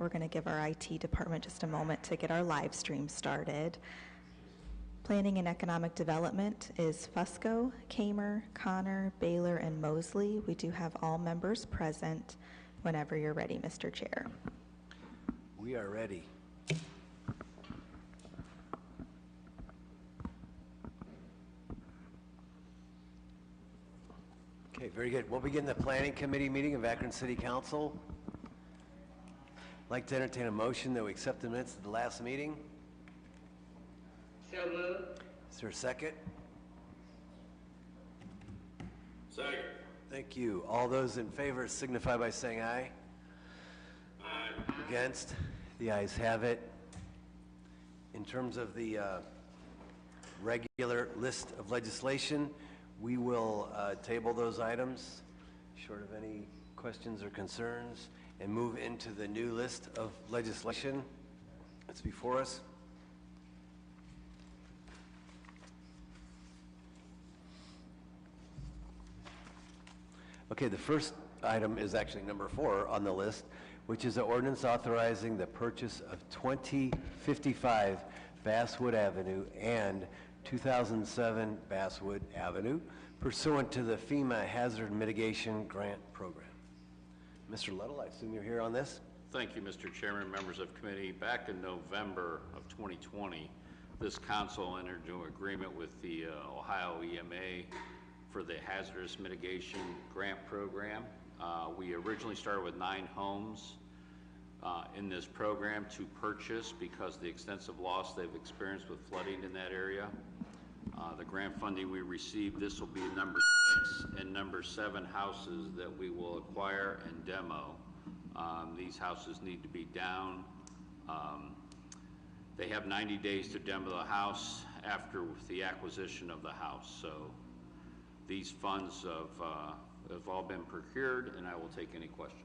we're going to give our IT department just a moment to get our live stream started. Planning and Economic Development is Fusco, Kamer, Connor, Baylor, and Mosley. We do have all members present whenever you're ready, Mr. Chair. We are ready. Okay, very good. We'll begin the Planning Committee meeting of Akron City Council. I'd like to entertain a motion that we accept the minutes of the last meeting. So moved. Is there a second? Second. Thank you. All those in favor signify by saying aye. Aye. Against? The ayes have it. In terms of the regular list of legislation, we will table those items, short of any questions or concerns, and move into the new list of legislation that's before us. Okay, the first item is actually number 4 on the list, which is an ordinance authorizing the purchase of 2055 Basswood Avenue and 2007 Basswood Avenue pursuant to the FEMA Hazard Mitigation Grant Program. Mr. Little, I assume you're here on this? Thank you, Mr. Chairman, members of committee. Back in November of 2020, this council entered into an agreement with the Ohio EMA for the Hazardous Mitigation Grant Program. We originally started with 9 homes in this program to purchase because of the extensive loss they've experienced with flooding in that area. The grant funding we received, this will be number 6 and number 7 houses that we will acquire and demo. These houses need to be down. They have 90 days to demo the house after the acquisition of the house. So these funds have all been procured, and I will take any questions.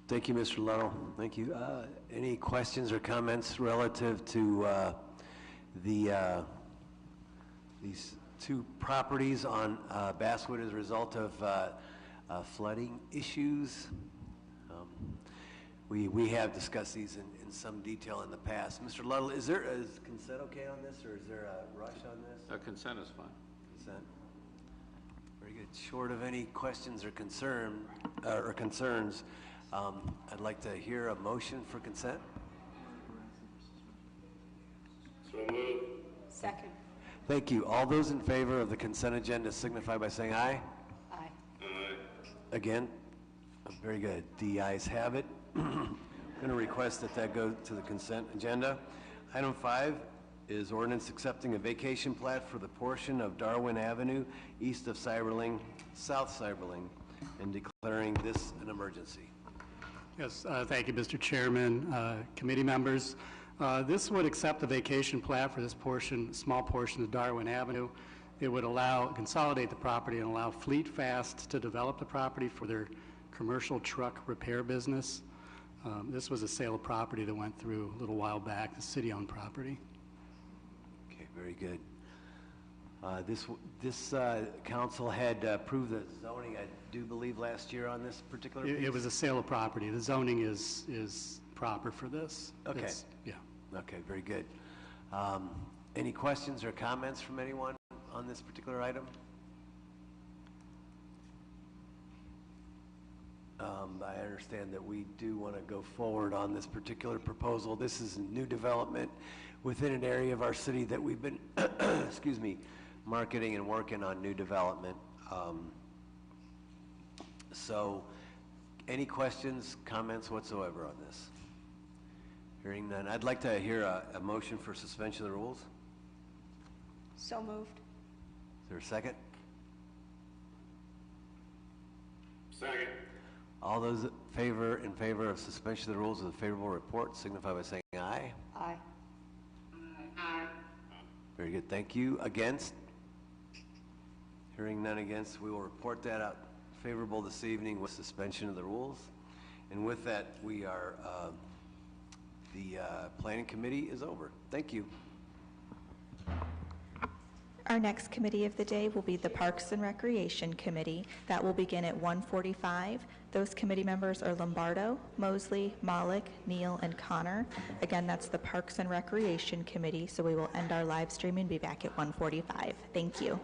Thank you, Mr. Little. Thank you. Any questions or comments relative to these 2 properties on Basswood as a result of flooding issues? We have discussed these in some detail in the past. Mr. Little, is consent okay on this, or is there a rush on this? Consent is fine. Consent. Very good. Short of any questions or concerns, I'd like to hear a motion for consent. So moved. Second. Thank you. All those in favor of the consent agenda signify by saying aye. Aye. Aye. Again? Very good. The ayes have it. I'm going to request that go to the consent agenda. Item 5 is ordinance accepting a vacation plat for the portion of Darwin Avenue east of Cyberlink, South Cyberlink, and declaring this an emergency. Yes, thank you, Mr. Chairman, committee members. This would accept the vacation plat for this portion, small portion of Darwin Avenue. It would consolidate the property and allow Fleet Fast to develop the property for their commercial truck repair business. This was a sale of property that went through a little while back, the city-owned property. Okay, very good. This council had approved the zoning, I do believe, last year on this particular piece? It was a sale of property. The zoning is proper for this. Okay. Yeah. Okay, very good. Any questions or comments from anyone on this particular item? I understand that we do want to go forward on this particular proposal. This is a new development within an area of our city that we've been, excuse me, marketing and working on new development. So any questions, comments whatsoever on this? Hearing none, I'd like to hear a motion for suspension of the rules. So moved. Is there a second? Second. All those in favor of suspension of the rules with a favorable report signify by saying aye. Aye. Aye. Very good, thank you. Against? Hearing none against, we will report that out favorable this evening with suspension of the rules. And with that, we are, the planning committee is over. Thank you. Our next committee of the day will be the Parks and Recreation Committee. That will begin at 1:45. Those committee members are Lombardo, Mosley, Malik, Neal, and Connor. Again, that's the Parks and Recreation Committee, so we will end our live stream and be back at 1:45. Thank you.